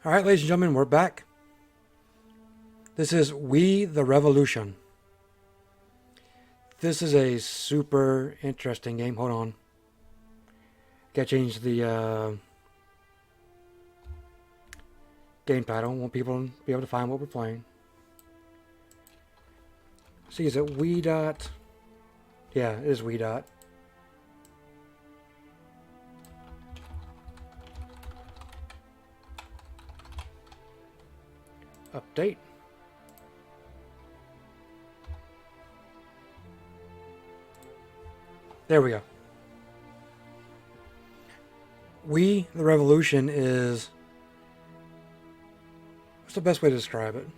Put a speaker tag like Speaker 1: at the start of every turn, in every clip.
Speaker 1: All right, ladies and gentlemen, we're back. This is We the Revolution. This is a super interesting game. Hold on. Gotta change the game title. I want people to be able to find what we're playing. See, is it We dot? Yeah, it is We dot. Update. There we go. We the Revolution is... what's the best way to describe it?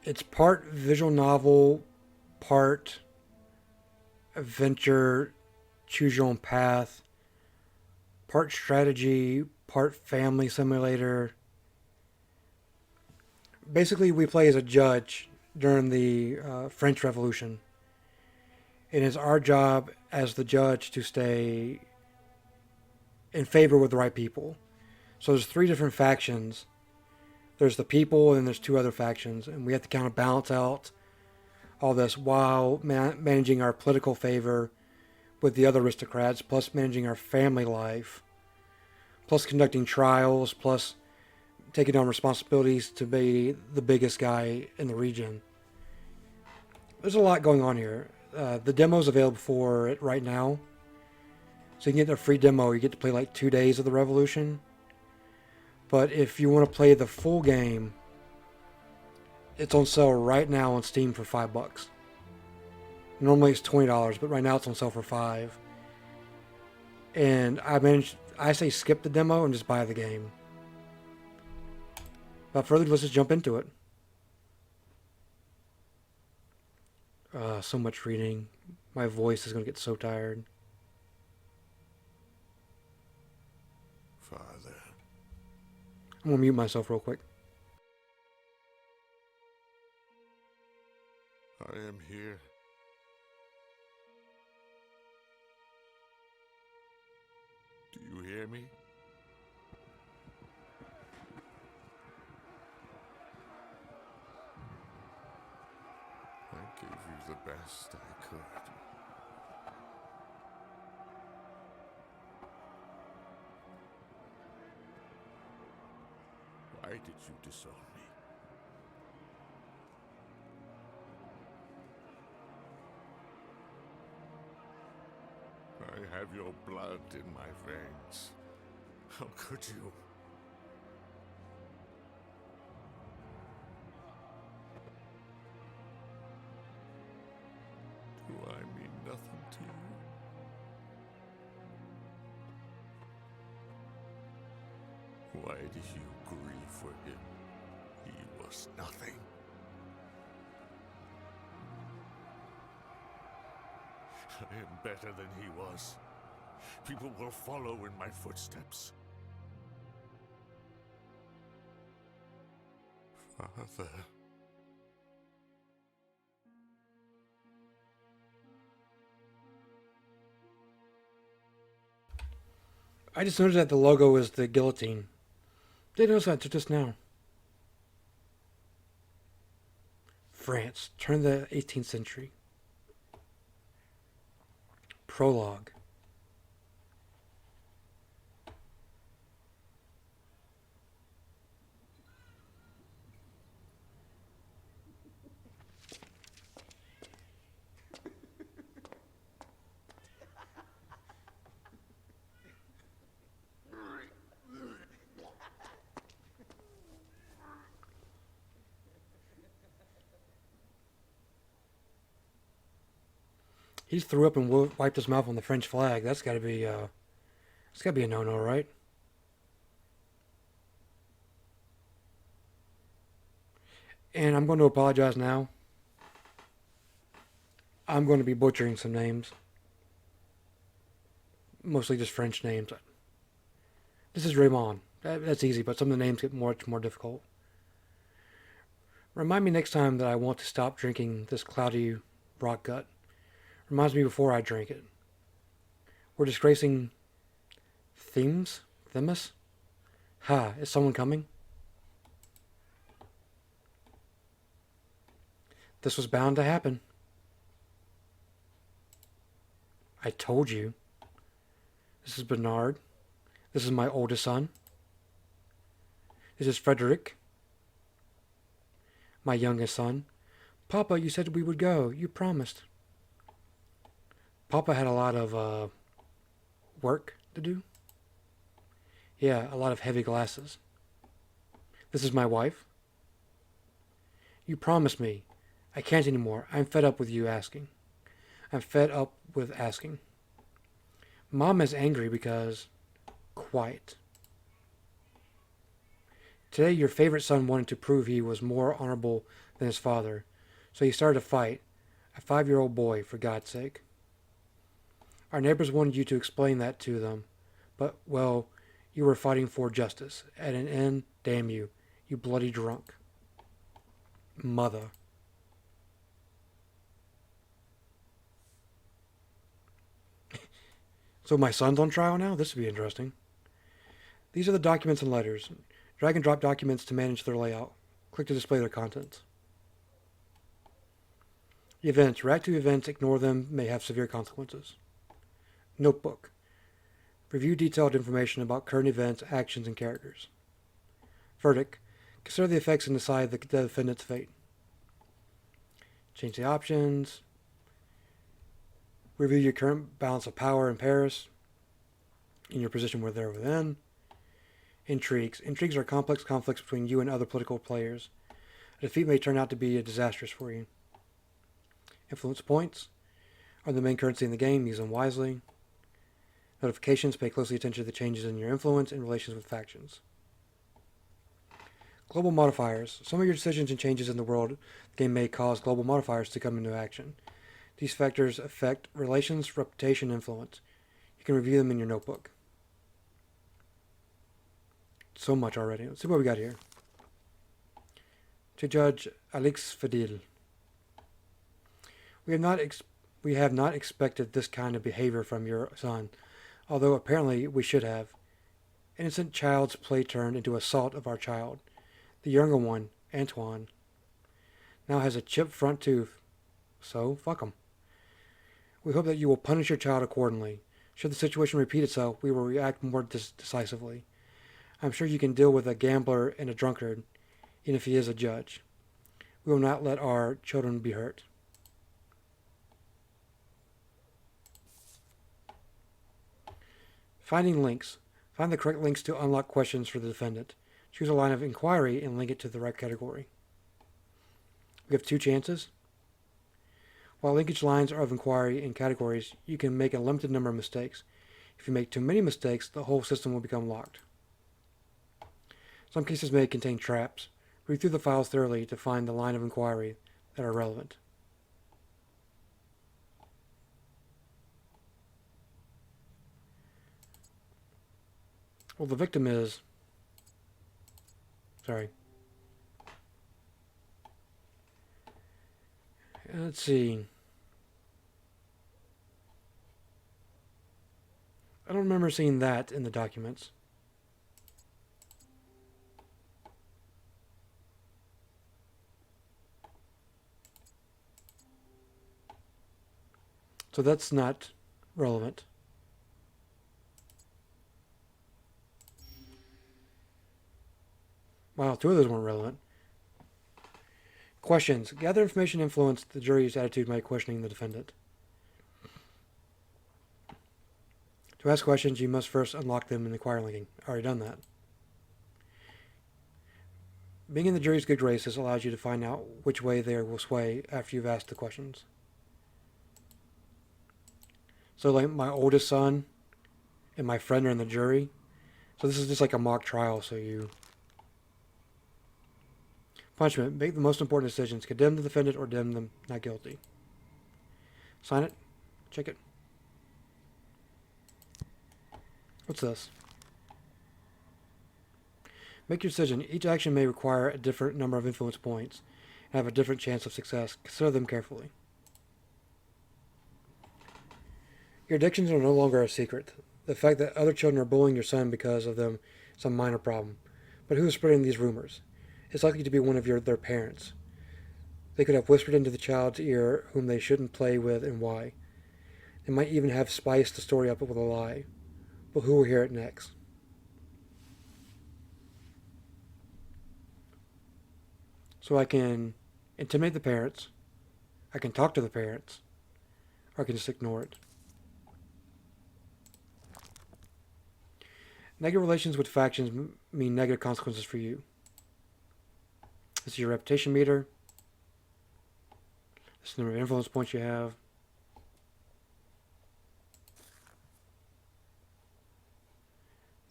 Speaker 1: It's part visual novel, part adventure, choose your own path, part strategy, part family simulator. Basically, we play as a judge during the French Revolution. It is our job as the judge to stay in favor with the right people. So there's three different factions. There's the people, and there's two other factions, and we have to kind of balance out all this while managing our political favor with the other aristocrats, plus managing our family life, plus conducting trials, plus taking on responsibilities to be the biggest guy in the region. There's a lot going on here. The demo's available for it right now. So you can get a free demo. You get to play like 2 days of the Revolution. But if you want to play the full game, it's on sale right now on Steam for $5. Normally it's $20, but right now it's on sale for $5. And I say skip the demo and just buy the game. Without further ado, let's just jump into it. So much reading. My voice is going to get so tired.
Speaker 2: Father.
Speaker 1: I'm going to mute myself real quick.
Speaker 2: I am here. Do you hear me? I gave you the best I could. Why did you disown me? I have your blood in my veins. How could you? Do I mean nothing to you? Why did you grieve for him? He was nothing. I am better than he was. People will follow in my footsteps. Father.
Speaker 1: I just noticed that the logo is the guillotine. Didn't notice that until just now. France, turn of the 18th century. Prologue. He threw up and wiped his mouth on the French flag. That's got to be a no-no, right? And I'm going to apologize now. I'm going to be butchering some names. Mostly just French names. This is Raymond. That's easy, but some of the names get much more difficult. Remind me next time that I want to stop drinking this cloudy rock gut. Reminds me before I drink it. We're disgracing themes, Themis? Ha, is someone coming? This was bound to happen. I told you. This is Bernard. This is my oldest son. This is Frederick, my youngest son. Papa, you said we would go. You promised. Papa had a lot of work to do. Yeah, a lot of heavy glasses. This is my wife. You promised me. I can't anymore. I'm fed up with you asking. I'm fed up with asking. Mom is angry because... Quiet. Today your favorite son wanted to prove he was more honorable than his father, so he started a fight. A 5-year-old boy, for God's sake. Our neighbors wanted you to explain that to them, but, well, you were fighting for justice. At an end, damn you, you bloody drunk. Mother. So my son's on trial now? This would be interesting. These are the documents and letters. Drag and drop documents to manage their layout. Click to display their contents. Events. React to events, ignore them, may have severe consequences. Notebook. Review detailed information about current events, actions, and characters. Verdict. Consider the effects and decide the defendant's fate. Change the options. Review your current balance of power in Paris, in your position within. Intrigues. Intrigues are complex conflicts between you and other political players. A defeat may turn out to be disastrous for you. Influence points are the main currency in the game. Use them wisely. Notifications. Pay closely attention to the changes in your influence in relations with factions. Global modifiers. Some of your decisions and changes in the world game may cause global modifiers to come into action. These factors affect relations, reputation, and influence. You can review them in your notebook. So much already. Let's see what we got here. To Judge Alix Fadil. We have not expected this kind of behavior from your son, although apparently we should have. Innocent child's play turned into assault of our child. The younger one, Antoine, now has a chipped front tooth. So, fuck him. We hope that you will punish your child accordingly. Should the situation repeat itself, we will react more decisively. I'm sure you can deal with a gambler and a drunkard, even if he is a judge. We will not let our children be hurt. Finding links. Find the correct links to unlock questions for the defendant. Choose a line of inquiry and link it to the right category. We have 2 chances. While linkage lines are of inquiry in categories, you can make a limited number of mistakes. If you make too many mistakes, the whole system will become locked. Some cases may contain traps. Read through the files thoroughly to find the line of inquiry that are relevant. Well, the victim is... Sorry. Let's see. I don't remember seeing that in the documents. So that's not relevant. Wow, 2 of those weren't relevant. Questions. Gather information influence the jury's attitude by questioning the defendant. To ask questions, you must first unlock them in inquiry linking. Already done that. Being in the jury's good graces allows you to find out which way they will sway after you've asked the questions. So like my oldest son and my friend are in the jury. So this is just like a mock trial, so you... Punishment. Make the most important decisions. Condemn the defendant or condemn them not guilty. Sign it. Check it. What's this? Make your decision. Each action may require a different number of influence points and have a different chance of success. Consider them carefully. Your addictions are no longer a secret. The fact that other children are bullying your son because of them is a minor problem. But who is spreading these rumors? It's likely to be one of their parents. They could have whispered into the child's ear whom they shouldn't play with and why. They might even have spiced the story up with a lie. But who will hear it next? So I can intimidate the parents, I can talk to the parents, or I can just ignore it. Negative relations with factions mean negative consequences for you. This is your reputation meter. This is the number of influence points you have.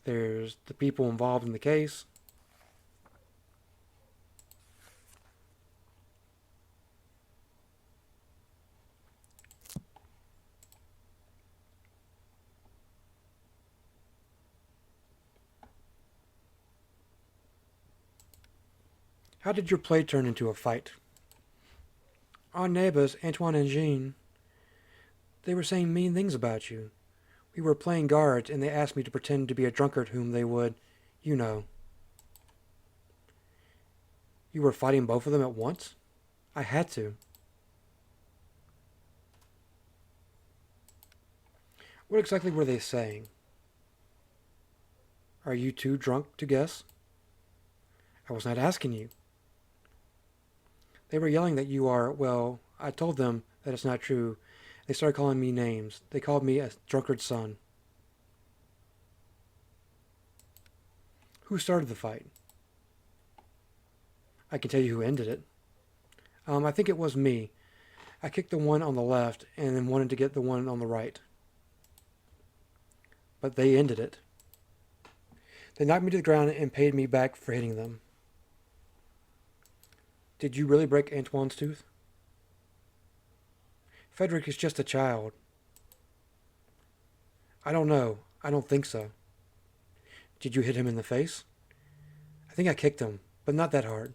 Speaker 1: There's the people involved in the case. How did your play turn into a fight? Our neighbors, Antoine and Jean, they were saying mean things about you. We were playing guards, and they asked me to pretend to be a drunkard whom they would, you know. You were fighting both of them at once? I had to. What exactly were they saying? Are you too drunk to guess? I was not asking you. They were yelling that you are, well, I told them that it's not true. They started calling me names. They called me a drunkard's son. Who started the fight? I can tell you who ended it. I think it was me. I kicked the one on the left and then wanted to get the one on the right. But they ended it. They knocked me to the ground and paid me back for hitting them. Did you really break Antoine's tooth? Frederick is just a child. I don't know. I don't think so. Did you hit him in the face? I think I kicked him, but not that hard.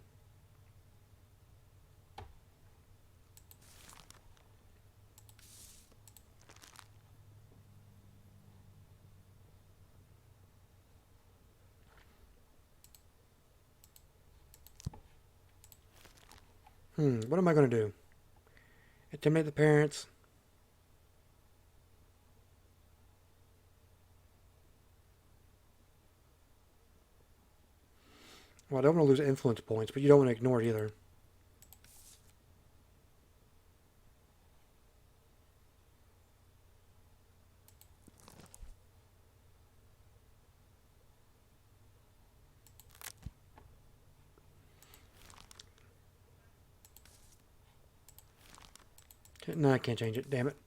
Speaker 1: What am I going to do? Intimidate the parents? Well, I don't want to lose influence points, but you don't want to ignore it either. No, I can't change it. Damn it.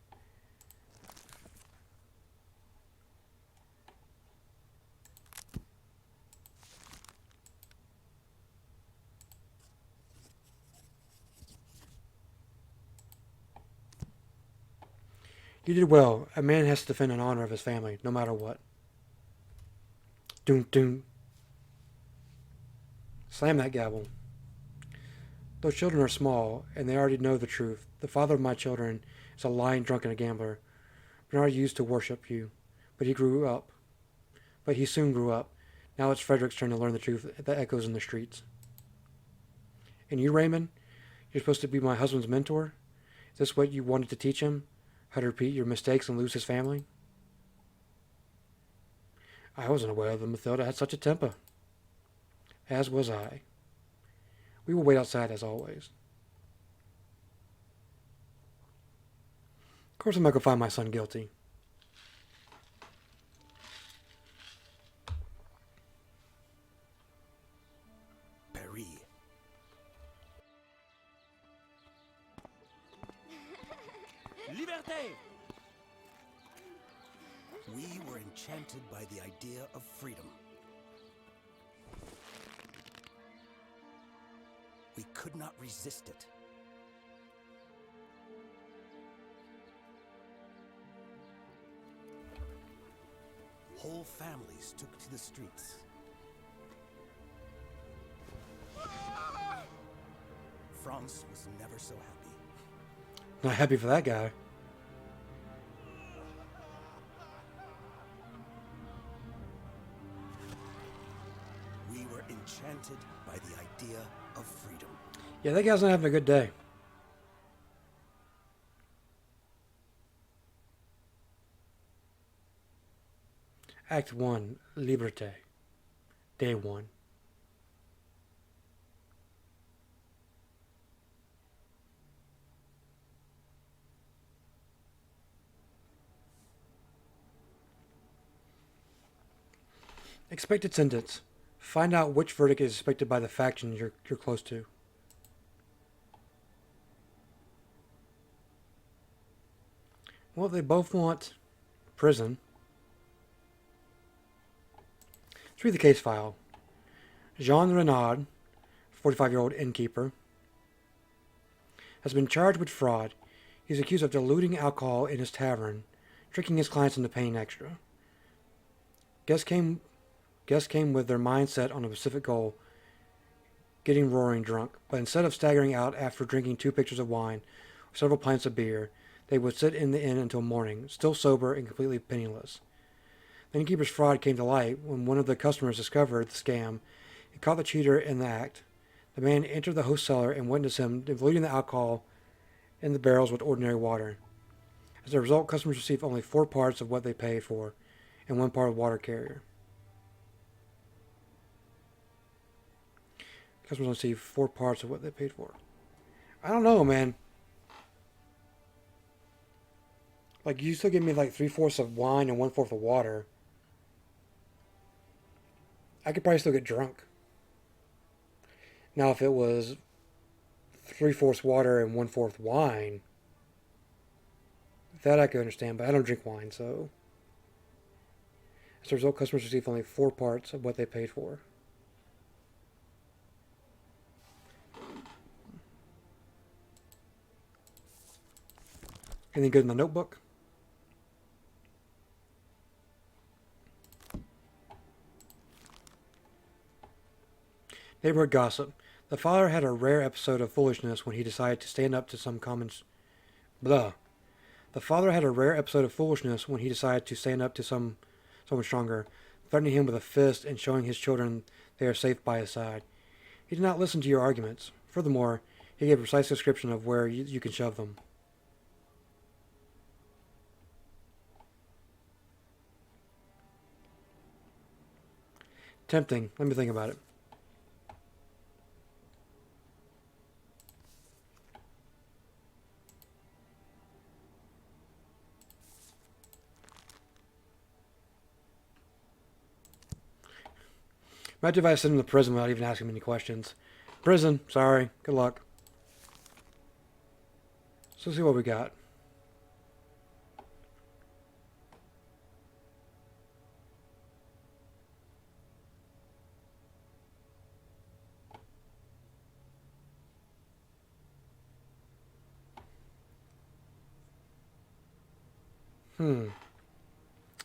Speaker 1: You did well. A man has to defend the honor of his family, no matter what. Doom, doom. Slam that gavel. Those children are small, and they already know the truth. The father of my children is a lying drunk and a gambler. Bernard used to worship you, but he soon grew up. Now it's Frederick's turn to learn the truth that echoes in the streets. And you, Raymond, you're supposed to be my husband's mentor? Is this what you wanted to teach him? How to repeat your mistakes and lose his family? I wasn't aware that Mathilda had such a temper. As was I. We will wait outside as always. Of course I'm not going to find my son guilty.
Speaker 3: Paris. Liberté! We were enchanted by the idea of freedom. We could not resist it. Whole families took to the streets. France was never so happy.
Speaker 1: Not happy for that guy.
Speaker 3: enchanted by the idea of freedom.
Speaker 1: Yeah, that guy's not having a good day. Act 1, Liberté. Day 1. Expected sentence. Find out which verdict is expected by the faction you're close to. Well, they both want prison. Let's read the case file. Jean Renaud, 45-year-old innkeeper, has been charged with fraud. He's accused of diluting alcohol in his tavern, tricking his clients into paying extra. Guests came with their mindset on a specific goal, getting roaring drunk. But instead of staggering out after drinking 2 pitchers of wine or several pints of beer, they would sit in the inn until morning, still sober and completely penniless. The innkeeper's fraud came to light when one of the customers discovered the scam and caught the cheater in the act. The man entered the host cellar and witnessed him diluting the alcohol in the barrels with ordinary water. As a result, customers received only 4 parts of what they paid for and 1 part of water carrier. Customers receive 4 parts of what they paid for. I don't know, man. Like, you still give me like 3/4 of wine and 1/4 of water. I could probably still get drunk. Now, if it was 3/4 water and 1/4 wine, that I could understand, but I don't drink wine, so. As a result, customers receive only 4 parts of what they paid for. Anything good in the notebook? Neighborhood gossip. The father had a rare episode of foolishness when he decided to stand up to some common... Blah. The father had a rare episode of foolishness when he decided to stand up to someone stronger, threatening him with a fist and showing his children they are safe by his side. He did not listen to your arguments. Furthermore, he gave a precise description of where you can shove them. Tempting. Let me think about it. Imagine if I sent him to prison without even asking him any questions. Prison, sorry. Good luck. So let's see what we got.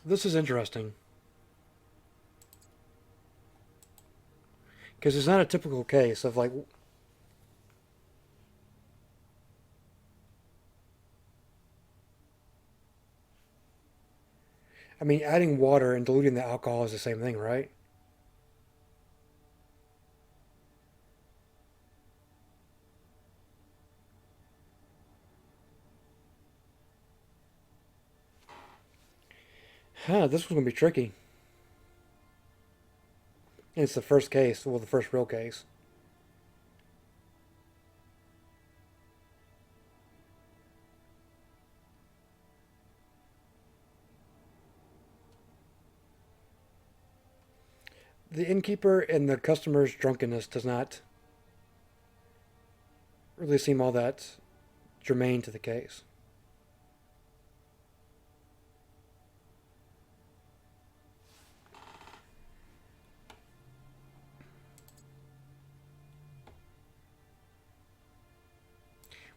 Speaker 1: This is interesting. Because it's not a typical case of like... I mean, adding water and diluting the alcohol is the same thing, right? This one's going to be tricky. And it's the first case, well, the first real case. The innkeeper and the customer's drunkenness does not really seem all that germane to the case.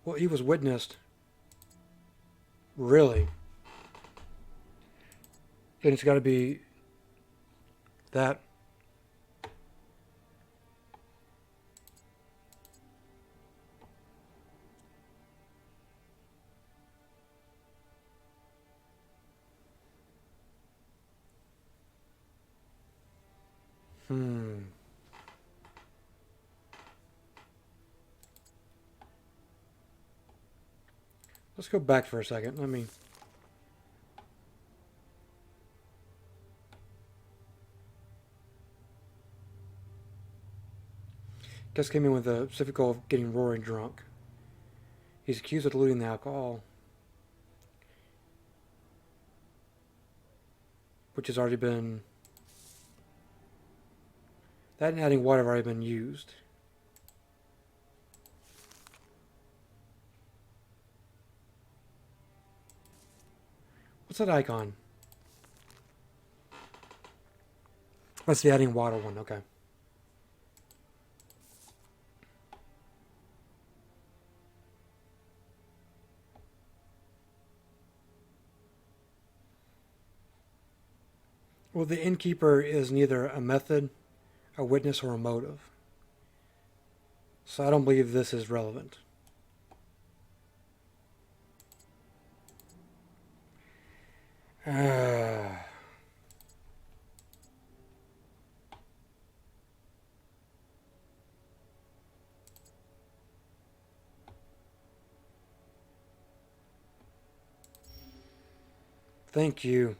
Speaker 1: Well, he was witnessed. Really? Then it's got to be that. Let's go back for a second. Let me... Gus came in with the specific goal of getting Rory drunk. He's accused of diluting the alcohol, which has already been... That and adding water have already been used. What's that icon? That's the adding water one, okay. Well, the innkeeper is neither a method, a witness, or a motive. So I don't believe this is relevant. Thank you.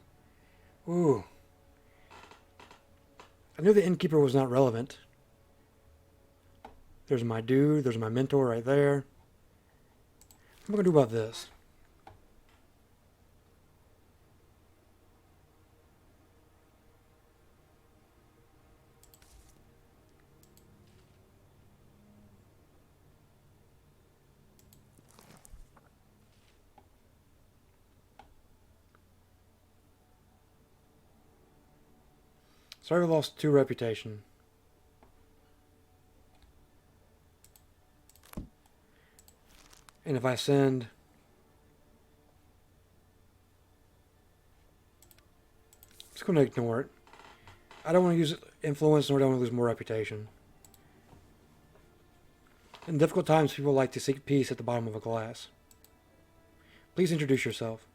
Speaker 1: Ooh. I knew the innkeeper was not relevant. There's my dude, there's my mentor right there. What am I going to do about this? Sorry we lost 2 reputation. And if I send... Just going to ignore it. I don't want to use influence, nor do I want to lose more reputation. In difficult times, people like to seek peace at the bottom of a glass. Please introduce yourself.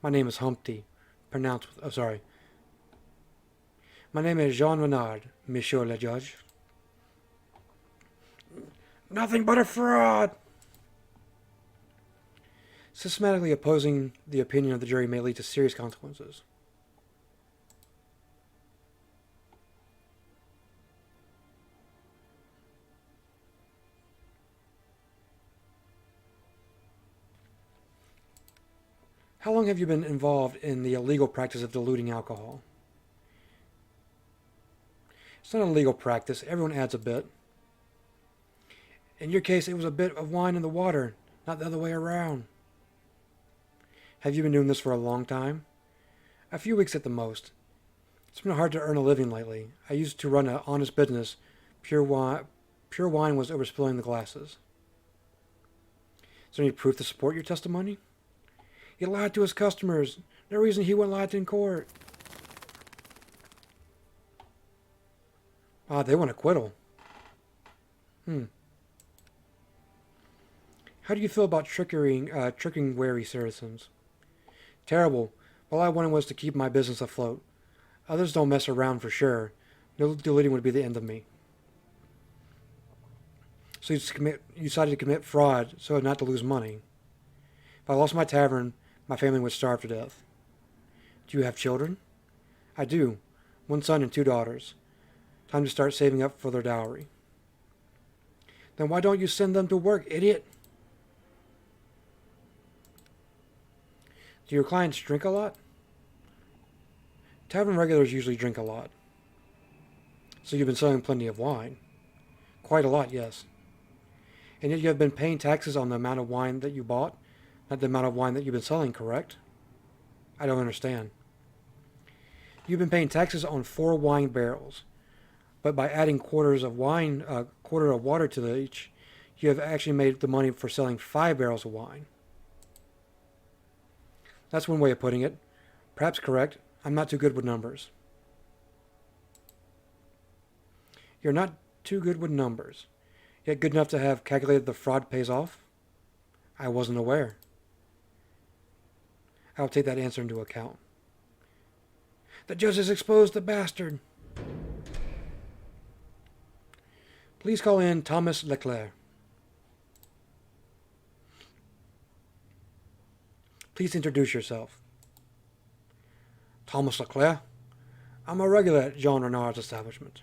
Speaker 1: My name is Humpty. Pronounced... Oh, sorry. My name is Jean Renard, Monsieur le Judge. Nothing but a fraud! Systematically opposing the opinion of the jury may lead to serious consequences. How long have you been involved in the illegal practice of diluting alcohol? It's not a legal practice. Everyone adds a bit. In your case, it was a bit of wine in the water, not the other way around. Have you been doing this for a long time? A few weeks at the most. It's been hard to earn a living lately. I used to run an honest business. Pure wine was overspilling the glasses. Is there any proof to support your testimony? He lied to his customers. No reason he wouldn't lie in court. Ah, they want acquittal. How do you feel about tricking wary citizens? Terrible. All I wanted was to keep my business afloat. Others don't mess around for sure. No diluting would be the end of me. So you decided to commit fraud so as not to lose money. If I lost my tavern, my family would starve to death. Do you have children? I do. 1 son and 2 daughters. Time to start saving up for their dowry. Then why don't you send them to work, idiot? Do your clients drink a lot? Tavern regulars usually drink a lot. So you've been selling plenty of wine. Quite a lot, yes. And yet you have been paying taxes on the amount of wine that you bought, not the amount of wine that you've been selling, correct? I don't understand. You've been paying taxes on 4 wine barrels, but by adding quarter of water to each, you have actually made the money for selling 5 barrels of wine. That's one way of putting it. Perhaps correct. I'm not too good with numbers. You're not too good with numbers, yet good enough to have calculated the fraud pays off? I wasn't aware. I'll take that answer into account. The judge has exposed the bastard. Please call in Thomas Leclerc. Please introduce yourself. Thomas Leclerc. I'm a regular at Jean Renard's establishment.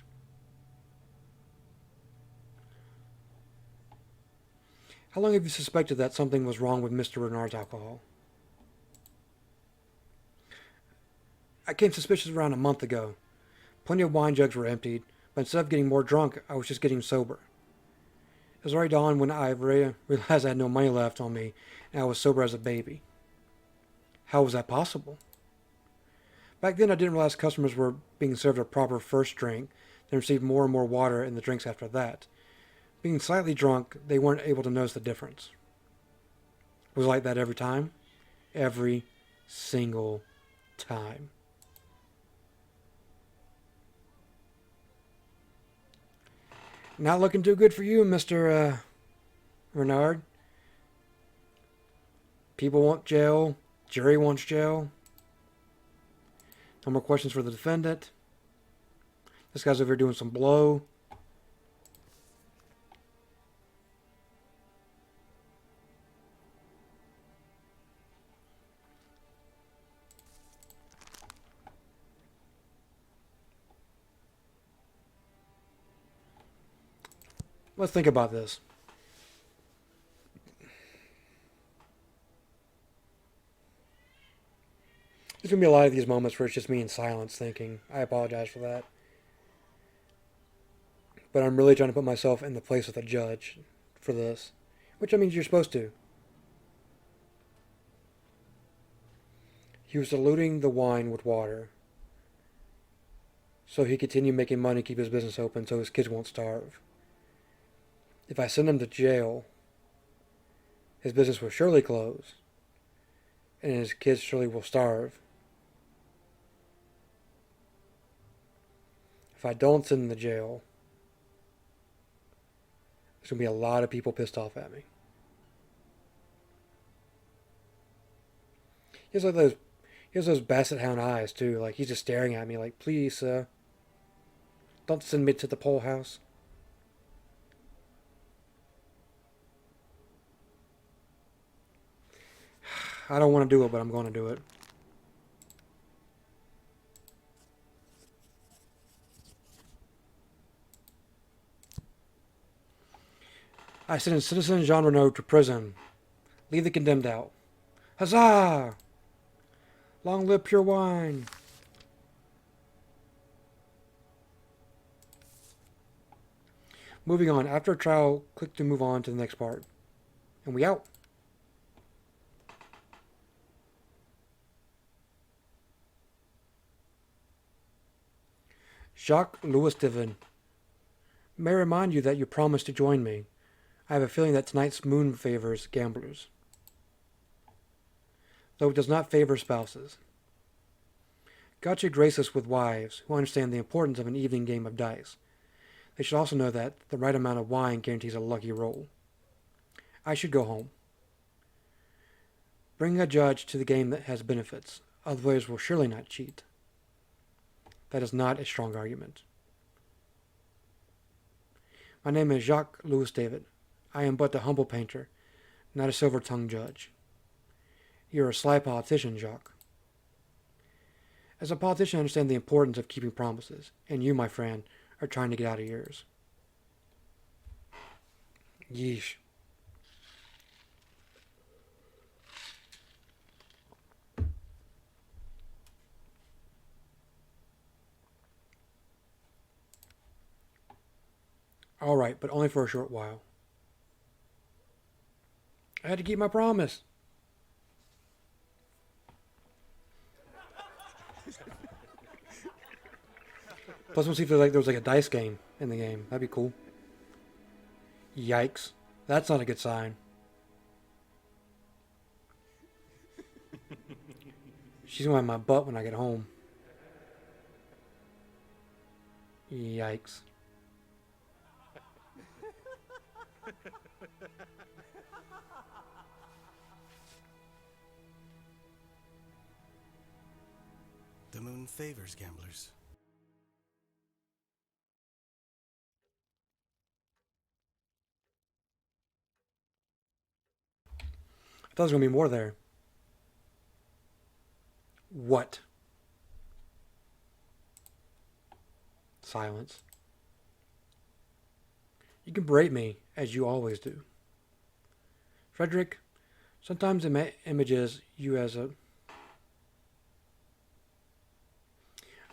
Speaker 1: How long have you suspected that something was wrong with Mr. Renard's alcohol? I came suspicious around a month ago. Plenty of wine jugs were emptied, but instead of getting more drunk, I was just getting sober. It was already dawn when I realized I had no money left on me, and I was sober as a baby. How was that possible? Back then, I didn't realize customers were being served a proper first drink, then received more and more water in the drinks after that. Being slightly drunk, they weren't able to notice the difference. Was it like that every time? Every single time. Not looking too good for you, Mr. Renard. People want jail. Jury wants jail. No more questions for the defendant. This guy's over here doing some blow. Let's think about this. There's going to be a lot of these moments where it's just me in silence thinking. I apologize for that. But I'm really trying to put myself in the place of the judge for this. Which, I mean, you're supposed to. He was diluting the wine with water so he continued making money, keep his business open so his kids won't starve. If I send him to jail, his business will surely close, and his kids surely will starve. If I don't send him to jail, there's going to be a lot of people pissed off at me. He has those basset hound eyes, too. Like, he's just staring at me like, please, sir, don't send me to the pole house. I don't want to do it, but I'm going to do it. I send Citizen Jean Renaud to prison. Leave the condemned out. Huzzah! Long live pure wine. Moving on. After a trial, click to move on to the next part. And we out. Jacques Louis Divin. May I remind you that you promised to join me. I have a feeling that tonight's moon favors gamblers, though it does not favor spouses. God should grace us with wives who understand the importance of an evening game of dice. They should also know that the right amount of wine guarantees a lucky roll. I should go home. Bring a judge to the game that has benefits. Other players will surely not cheat. That is not a strong argument. My name is Jacques Louis David. I am but a humble painter, not a silver-tongued judge. You are a sly politician, Jacques. As a politician, I understand the importance of keeping promises, and you, my friend, are trying to get out of yours. Yeesh. All right, but only for a short while. I had to keep my promise. Plus, we'll see if there was like a dice game in the game. That'd be cool. Yikes. That's not a good sign. She's going to have my butt when I get home. Yikes.
Speaker 3: The moon favors gamblers.
Speaker 1: I thought there was going to be more there. What? Silence. You can berate me, as you always do. Frederick sometimes images you as a...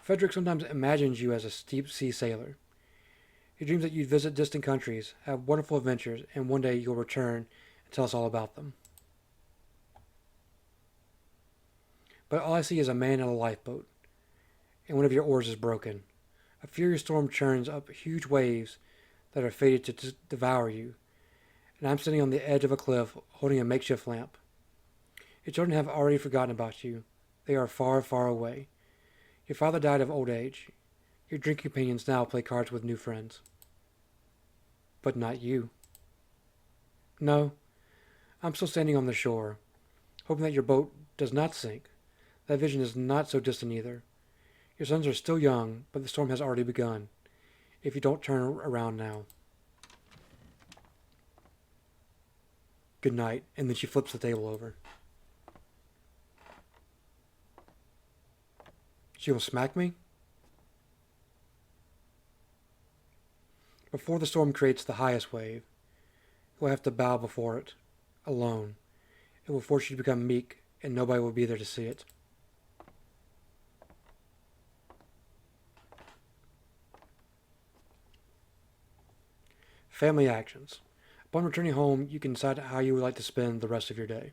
Speaker 1: Frederick sometimes imagines you as a deep sea sailor. He dreams that you'd visit distant countries, have wonderful adventures, and one day you'll return and tell us all about them. But all I see is a man in a lifeboat, and one of your oars is broken. A furious storm churns up huge waves that are fated to devour you, and I'm sitting on the edge of a cliff holding a makeshift lamp. Your children have already forgotten about you. They are far, far away. Your father died of old age. Your drinking companions now play cards with new friends. But not you. No, I'm still standing on the shore, hoping that your boat does not sink. That vision is not so distant either. Your sons are still young, but the storm has already begun, if you don't turn around now. Good night, and then she flips the table over. She will smack me? Before the storm creates the highest wave, you will have to bow before it, alone. It will force you to become meek, and nobody will be there to see it. Family actions. Upon returning home, you can decide how you would like to spend the rest of your day.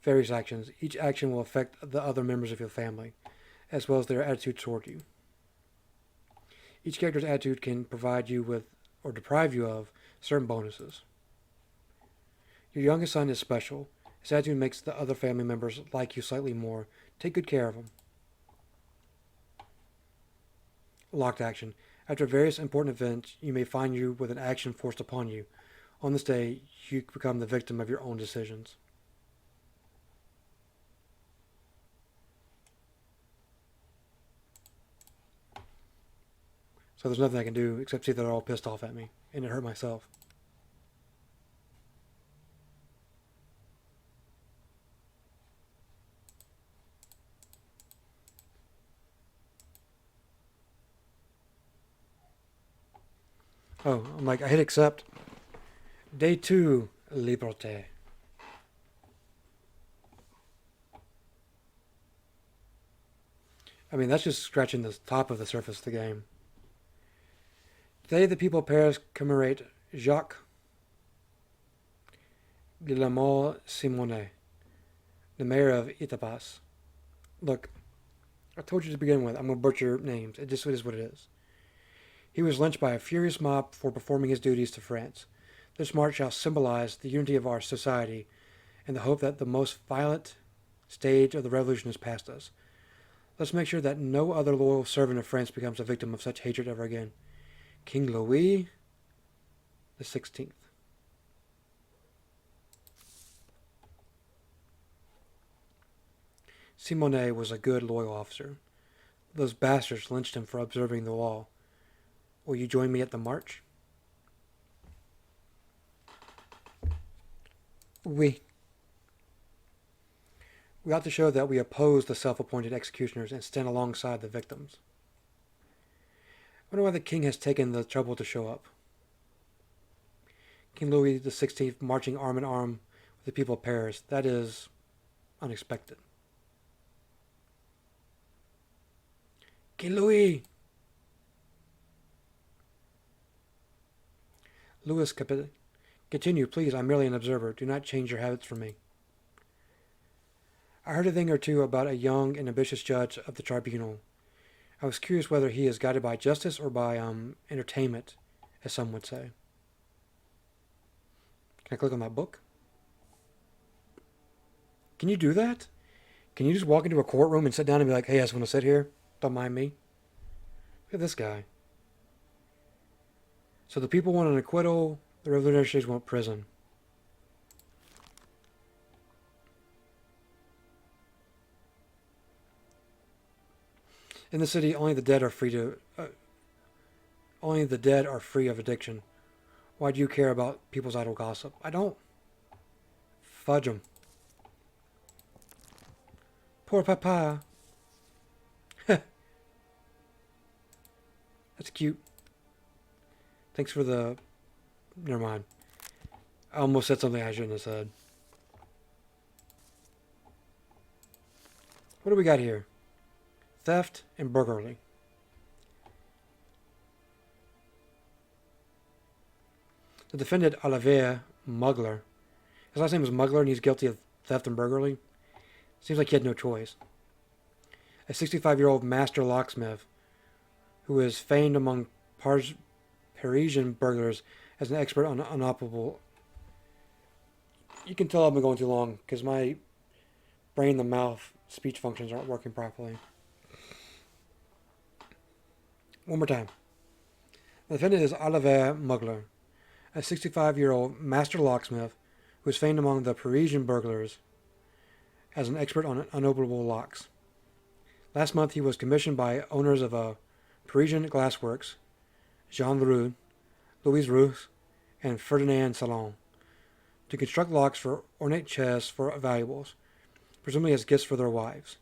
Speaker 1: Various actions. Each action will affect the other members of your family, as well as their attitude toward you. Each character's attitude can provide you with, or deprive you of, certain bonuses. Your youngest son is special. His attitude makes the other family members like you slightly more. Take good care of him. Locked action. After various important events, you may find you with an action forced upon you. On this day, you become the victim of your own decisions. So there's nothing I can do except see that they're all pissed off at me, and it hurt myself. Oh, I'm like, I hit accept. Day 2, Liberté. I mean, that's just scratching the top of the surface of the game. Today, the people of Paris commemorate Jacques Guillemot-Simonet, the mayor of Etapas. Look, I told you to begin with, I'm going to butcher names. It just is what it is. He was lynched by a furious mob for performing his duties to France. This march shall symbolize the unity of our society and the hope that the most violent stage of the revolution is past us. Let's make sure that no other loyal servant of France becomes a victim of such hatred ever again. King Louis the 16th. Simonet was a good, loyal officer. Those bastards lynched him for observing the law. Will you join me at the march? We ought to show that we oppose the self-appointed executioners and stand alongside the victims. I wonder why the king has taken the trouble to show up. King Louis XVI marching arm in arm with the people of Paris. That is unexpected. King Louis! Louis Capet. Continue, please. I'm merely an observer. Do not change your habits for me. I heard a thing or two about a young and ambitious judge of the tribunal. I was curious whether he is guided by justice or by entertainment, as some would say. Can I click on that book? Can you do that? Can you just walk into a courtroom and sit down and be like, hey, I just want to sit here? Don't mind me. Look at this guy. So the people want an acquittal, the revolutionaries want prison. In the city, only the dead are free of addiction. Why do you care about people's idle gossip? I don't. Fudge them. Poor papa. That's cute. Thanks for the... Never mind. I almost said something I shouldn't have said. What do we got here? Theft and burglary. The defendant, Olivier Mugler, his last name is Mugler and he's guilty of theft and burglary. Seems like he had no choice. A 65-year-old master locksmith who is famed among Parisian burglars as an expert on unoperable... You can tell I've been going too long because my brain, the mouth, speech functions aren't working properly. One more time. The defendant is Olivier Mugler, a 65-year-old master locksmith who is famed among the Parisian burglars as an expert on unopenable locks. Last month, he was commissioned by owners of a Parisian glassworks, Jean Leroux, Louise Roux, and Ferdinand Salon, to construct locks for ornate chests for valuables, presumably as gifts for their wives.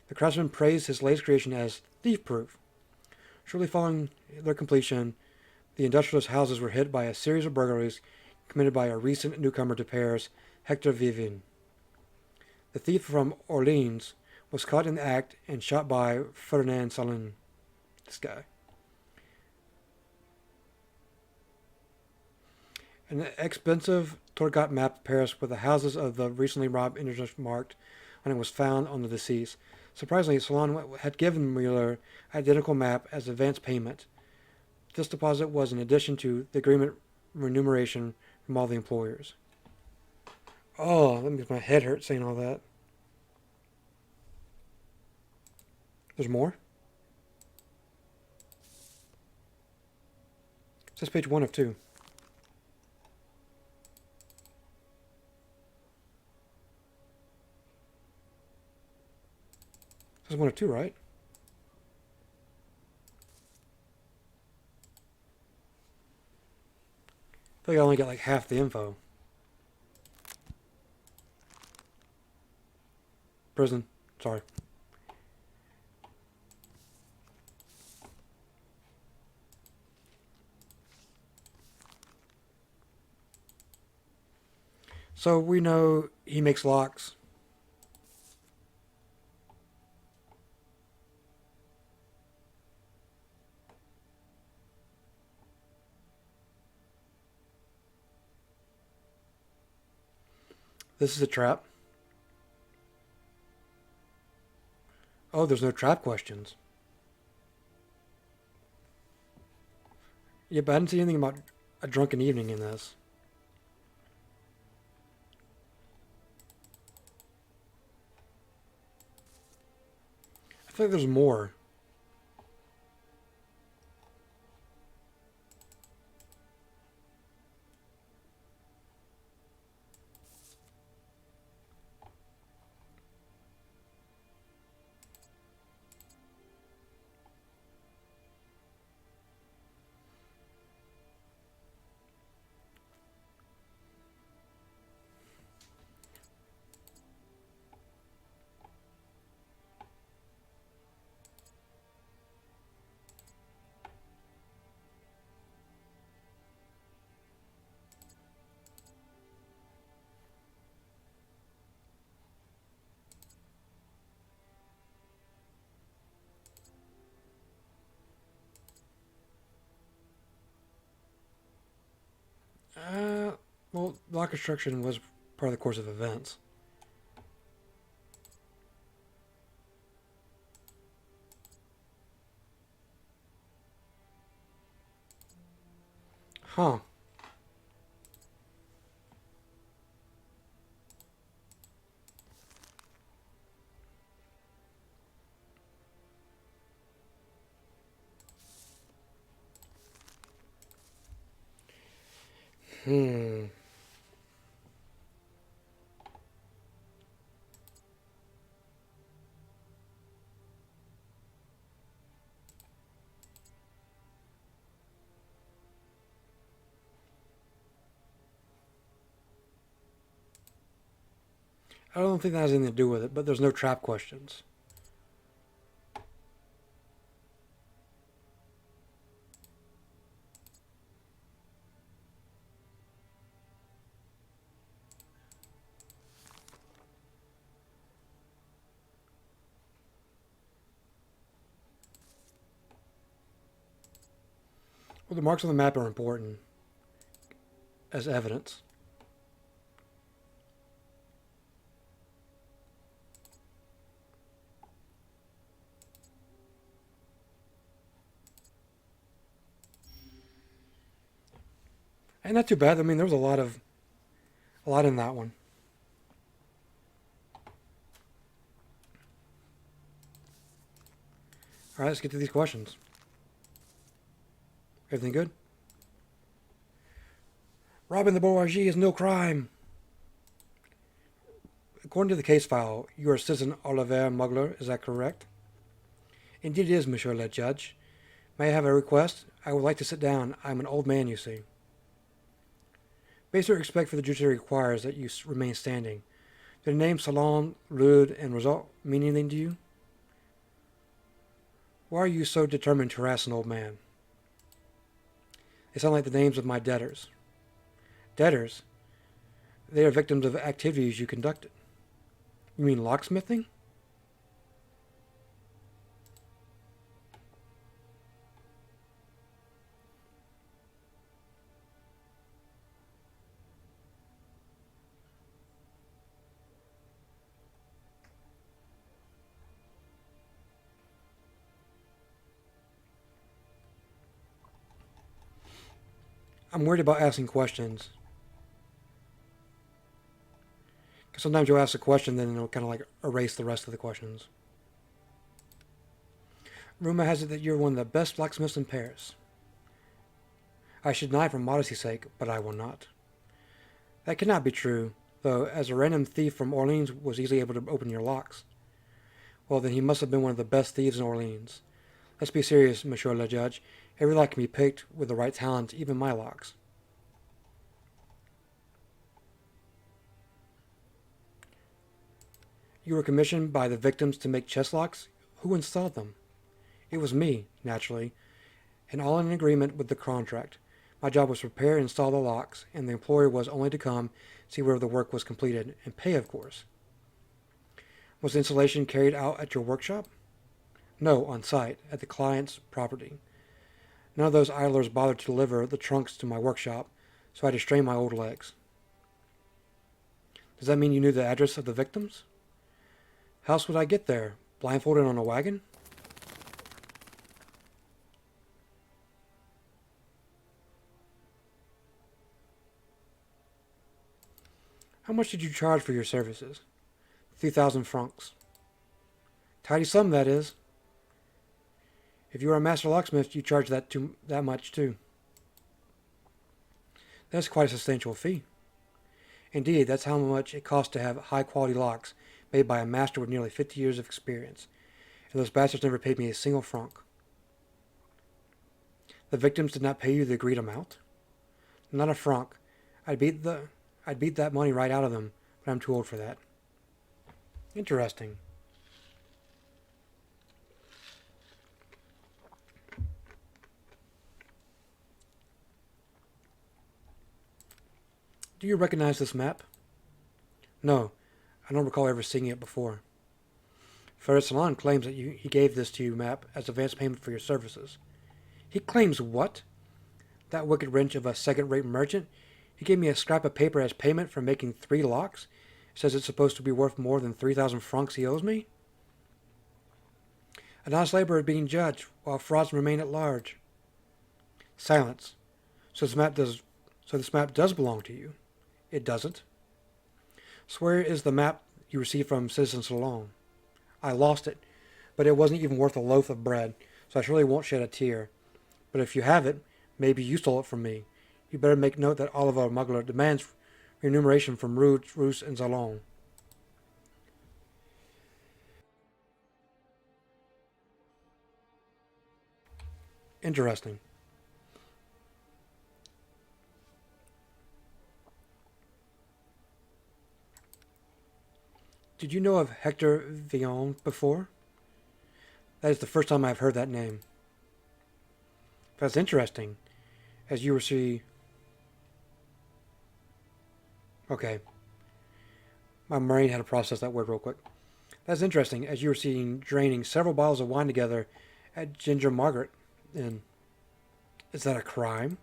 Speaker 1: The craftsman praised his latest creation as thief-proof. Shortly following their completion, the industrialist houses were hit by a series of burglaries committed by a recent newcomer to Paris, Hector Vivien. The thief from Orleans was caught in the act and shot by Ferdinand Salon. This guy. An expensive Turgot map of Paris with the houses of the recently robbed individuals marked on it was found on the deceased. Surprisingly, Salon had given Mueller an identical map as advance payment. This deposit was in addition to the agreement remuneration from all the employers. Oh, that makes my head hurt saying all that. There's more? It says page 1 of 2. This is 1 of 2, right? I feel like I only got like half the info. Prison. Sorry. So we know he makes locks. This is a trap. Oh, there's no trap questions. Yeah, but I didn't see anything about a drunken evening in this. I feel like there's more. Well, lock construction was part of the course of events. Huh. Hmm. I don't think that has anything to do with it, but there's no trap questions. Well, the marks on the map are important as evidence. And not too bad. I mean, there was a lot in that one. All right, let's get to these questions. Everything good? Robbing the bourgeoisie is no crime. According to the case file, you are citizen Oliver Mugler, is that correct? Indeed it is, Monsieur le Judge. May I have a request? I would like to sit down. I'm an old man, you see. Basic respect for the judiciary requires that you remain standing. Do the names Salon, Rude, and Result mean anything to you? Why are you so determined to harass an old man? They sound like the names of my debtors. Debtors? They are victims of activities you conducted. You mean locksmithing? I'm worried about asking questions. Because sometimes you'll ask a question, then it'll kind of like erase the rest of the questions. Rumor has it that you're one of the best blacksmiths in Paris. I should deny for modesty's sake, but I will not. That cannot be true, though, as a random thief from Orleans was easily able to open your locks. Well, then he must have been one of the best thieves in Orleans. Let's be serious, Monsieur le Judge. Every lock can be picked with the right talent, even my locks. You were commissioned by the victims to make chest locks? Who installed them? It was me, naturally, and all in agreement with the contract. My job was to prepare and install the locks, and the employer was only to come, see whether the work was completed, and pay, of course. Was the installation carried out at your workshop? No, on site, at the client's property. None of those idlers bothered to deliver the trunks to my workshop, so I had to strain my old legs. Does that mean you knew the address of the victims? How else would I get there? Blindfolded on a wagon? How much did you charge for your services? 3,000 francs. Tidy sum, that is. If you are a master locksmith, you charge that much too. That's quite a substantial fee. Indeed, that's how much it costs to have high-quality locks made by a master with nearly 50 years of experience. And those bastards never paid me a single franc. The victims did not pay you the agreed amount? Not a franc. I'd beat that money right out of them, but I'm too old for that. Interesting. Do you recognize this map? No, I don't recall ever seeing it before. Ferris Salon claims that he gave this to you map as advance payment for your services. He claims what? That wicked wretch of a second-rate merchant? He gave me a scrap of paper as payment for making 3 locks? Says it's supposed to be worth more than 3,000 francs he owes me? An honest laborer being judged, while frauds remain at large. Silence. So this map does belong to you? It doesn't. Swear is the map you received from Citizen Salon. I lost it, but it wasn't even worth a loaf of bread, so I surely won't shed a tear. But if you have it, maybe you stole it from me. You better make note that Oliver Mugler demands remuneration from Rude, Roos, and Salon. Interesting. Did you know of Hector Villon before? That is the first time I've heard that name. That's interesting, as you were see... Okay. My brain had to process that word real quick. That's interesting, as you were seen draining several bottles of wine together at Ginger Margaret Inn. Is that a crime?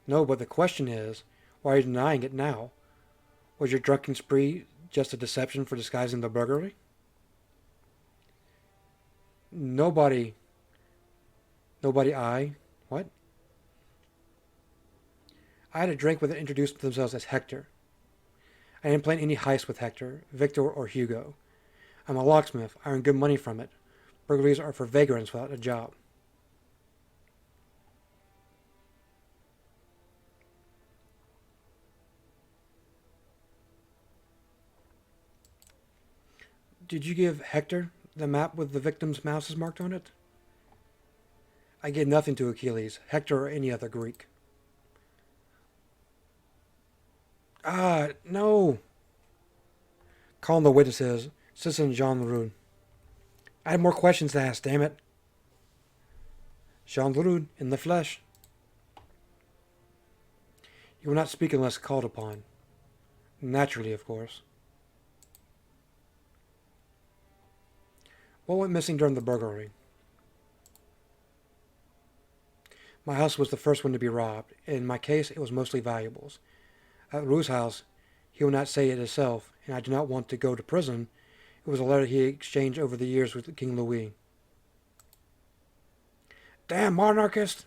Speaker 1: No, but the question is, why are you denying it now? Was your drunken spree just a deception for disguising the burglary? Nobody, what? I had a drink with it introduced themselves as Hector. I didn't plan any heist with Hector, Victor, or Hugo. I'm a locksmith. I earn good money from it. Burglaries are for vagrants without a job. Did you give Hector the map with the victim's mouses marked on it? I gave nothing to Achilles, Hector, or any other Greek. Ah, no! Calling the witnesses, Citizen Jean Leroux. I had more questions to ask, damn it. Jean Leroux, in the flesh. You will not speak unless called upon. Naturally, of course. What went missing during the burglary? My house was the first one to be robbed. In my case, it was mostly valuables. At Leroux's house, he will not say it himself, and I do not want to go to prison. It was a letter he exchanged over the years with King Louis. Damn monarchist!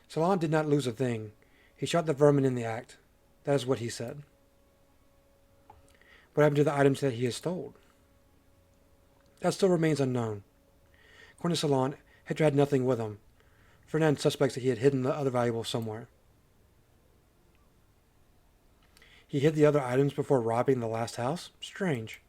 Speaker 1: Salon did not lose a thing. He shot the vermin in the act. That is what he said. What happened to the items that he has stolen? That still remains unknown. According to Salon, Hector had nothing with him. Ferdinand suspects that he had hidden the other valuables somewhere. He hid the other items before robbing the last house? Strange.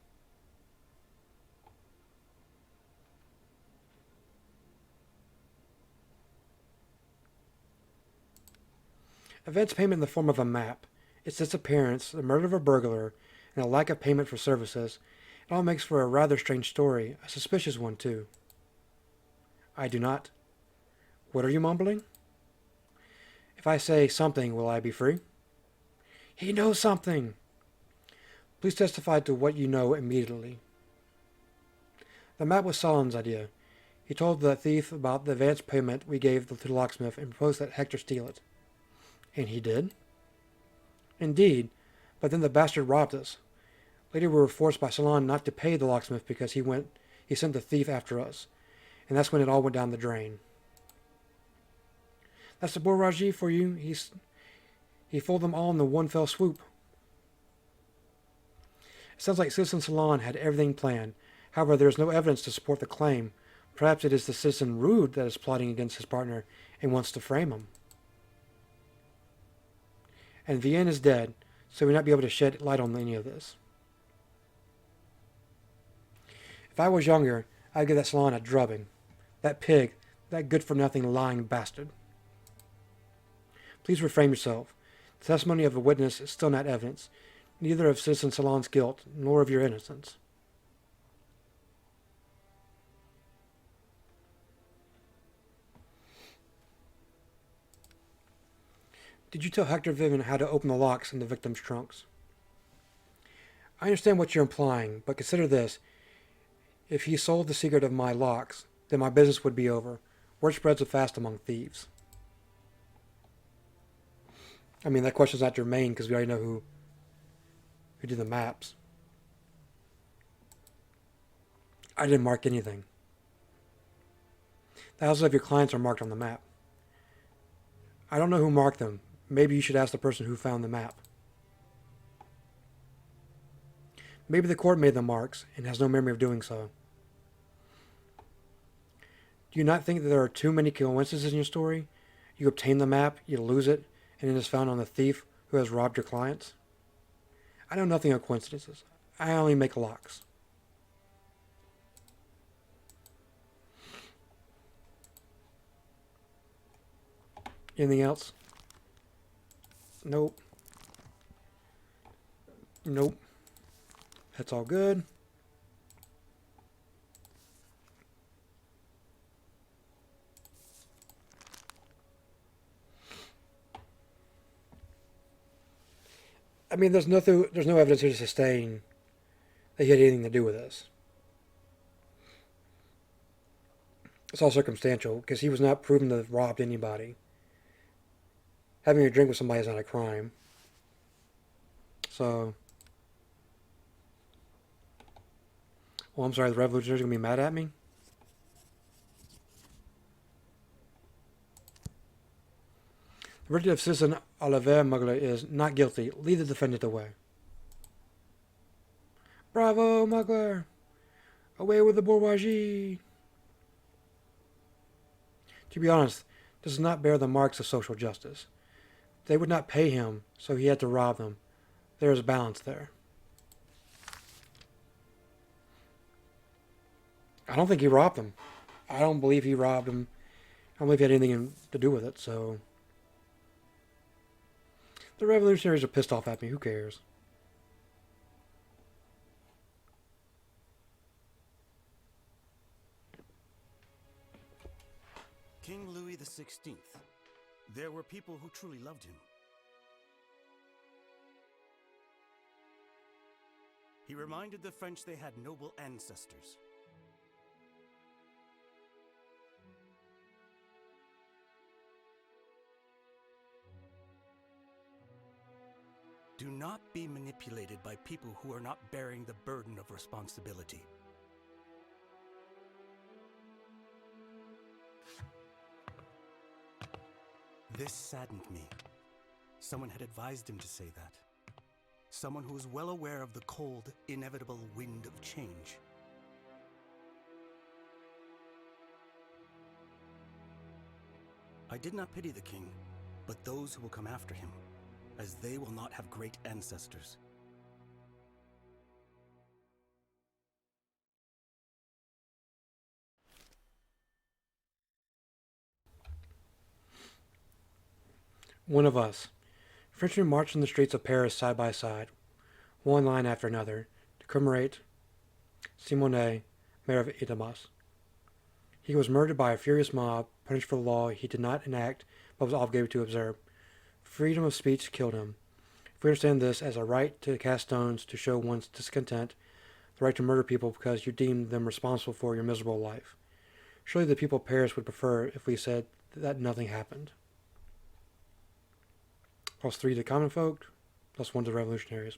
Speaker 1: Advance payment in the form of a map, its disappearance, the murder of a burglar, and a lack of payment for services, it all makes for a rather strange story, a suspicious one, too. I do not. What are you mumbling? If I say something, will I be free? He knows something. Please testify to what you know immediately. The map was Solon's idea. He told the thief about the advance payment we gave to the locksmith and proposed that Hector steal it. And he did? Indeed, but then the bastard robbed us. Later we were forced by Solon not to pay the locksmith because he sent the thief after us. And that's when it all went down the drain. That's the bourgeoisie for you. He fooled them all in the one fell swoop. It sounds like Citizen Solon had everything planned. However, there is no evidence to support the claim. Perhaps it is the Citizen Rude that is plotting against his partner and wants to frame him. And Vienne is dead, so we will not be able to shed light on any of this. If I was younger, I'd give that Solon a drubbing. That pig, that good-for-nothing lying bastard. Please refrain yourself. The testimony of a witness is still not evidence, neither of Citizen Solon's guilt, nor of your innocence. Did you tell Hector Vivien how to open the locks in the victim's trunks? I understand what you're implying, but consider this. If he sold the secret of my locks, then my business would be over. Word spreads fast among thieves. I mean, that question's not germane because we already know who did the maps. I didn't mark anything. The houses of your clients are marked on the map. I don't know who marked them. Maybe you should ask the person who found the map. Maybe the court made the marks and has no memory of doing so. Do you not think that there are too many coincidences in your story? You obtain the map, you lose it, and it is found on the thief who has robbed your clients? I know nothing of coincidences. I only make locks. Anything else? Nope. Nope. That's all good. I mean, there's no evidence here to sustain that he had anything to do with this. It's all circumstantial because he was not proven to have robbed anybody. Having a drink with somebody is not a crime. So, well, I'm sorry, the revolutionaries are going to be mad at me? The verdict of citizen Oliver Mugler is not guilty. Lead the defendant away. Bravo, Mugler! Away with the bourgeoisie! To be honest, this does not bear the marks of social justice. They would not pay him, so he had to rob them. There is balance there. I don't think he robbed them. I don't believe he robbed them. I don't believe he had anything to do with it, so... The revolutionaries are pissed off at me. Who cares?
Speaker 3: King Louis XVI. There were people who truly loved him. He reminded the French they had noble ancestors. Do not be manipulated by people who are not bearing the burden of responsibility. This saddened me. Someone had advised him to say that. Someone who was well aware of the cold, inevitable wind of change. I did not pity the king, but those who will come after him, as they will not have great ancestors.
Speaker 1: One of us. Frenchmen marched in the streets of Paris side by side, one line after another, to commemorate Simonet, mayor of Etamas. He was murdered by a furious mob, punished for the law he did not enact but was obligated to observe. Freedom of speech killed him. If we understand this as a right to cast stones to show one's discontent, the right to murder people because you deem them responsible for your miserable life, surely the people of Paris would prefer if we said that nothing happened. +3 to common folk, +1 to revolutionaries.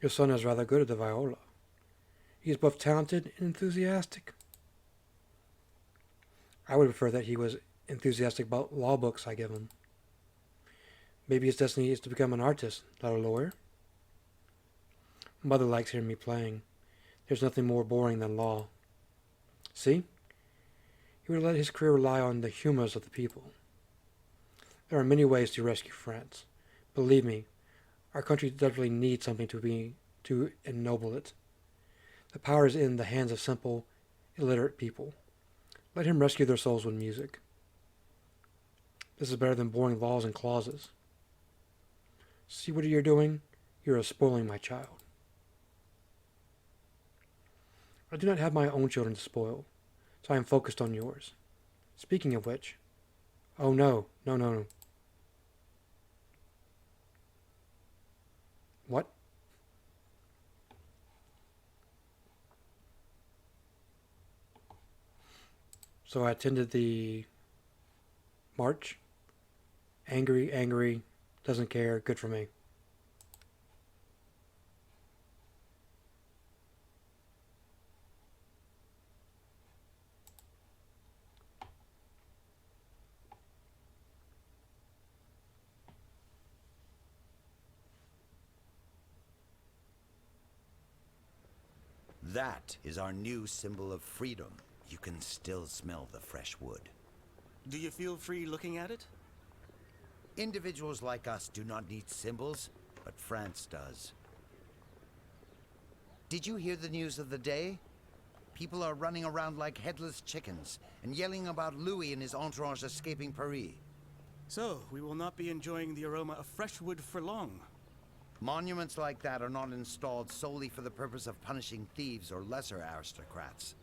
Speaker 1: Your son is rather good at the viola. He is both talented and enthusiastic. I would prefer that he was enthusiastic about law books I give him. Maybe his destiny is to become an artist, not a lawyer. Mother likes hearing me playing. There's nothing more boring than law. See? He would let his career rely on the humors of the people. There are many ways to rescue France. Believe me, our country desperately needs something to ennoble it. The power is in the hands of simple, illiterate people. Let him rescue their souls with music. This is better than boring laws and clauses. See what you're doing? You are spoiling my child. I do not have my own children to spoil, so I am focused on yours. Speaking of which... Oh no. What? So I attended the march. Angry, doesn't care, good for me.
Speaker 4: That is our new symbol of freedom. You can still smell the fresh wood.
Speaker 3: Do you feel free looking at it?
Speaker 4: Individuals like us do not need symbols, but France does. Did you hear the news of the day? People are running around like headless chickens and yelling about Louis and his entourage escaping Paris.
Speaker 3: So, we will not be enjoying the aroma of fresh wood for long.
Speaker 4: Monuments like that are not installed solely for the purpose of punishing thieves or lesser aristocrats.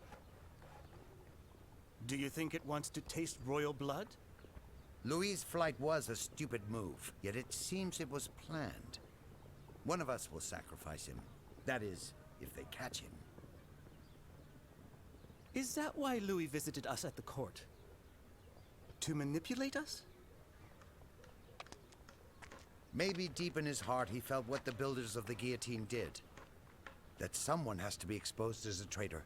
Speaker 3: Do you think it wants to taste royal blood?
Speaker 4: Louis's flight was a stupid move, yet it seems it was planned. One of us will sacrifice him. That is, if they catch him.
Speaker 3: Is that why Louis visited us at the court? To manipulate us?
Speaker 4: Maybe deep in his heart he felt what the builders of the guillotine did. That someone has to be exposed as a traitor,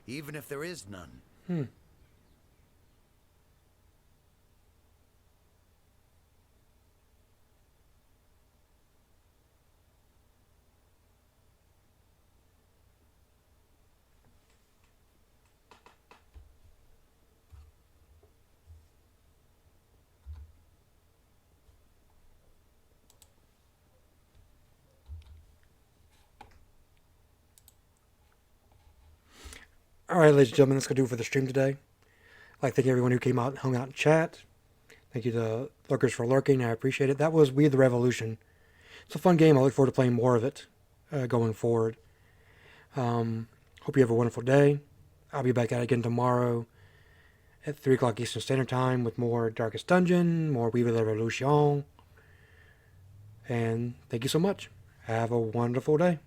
Speaker 4: even if there is none.
Speaker 1: All right, ladies and gentlemen, that's going to do it for the stream today. I'd like to thank everyone who came out and hung out in chat. Thank you to Lurkers for lurking. I appreciate it. That was We the Revolution. It's a fun game. I look forward to playing more of it going forward. Hope you have a wonderful day. I'll be back at it again tomorrow at 3 o'clock Eastern Standard Time with more Darkest Dungeon, more We the Revolution. And thank you so much. Have a wonderful day.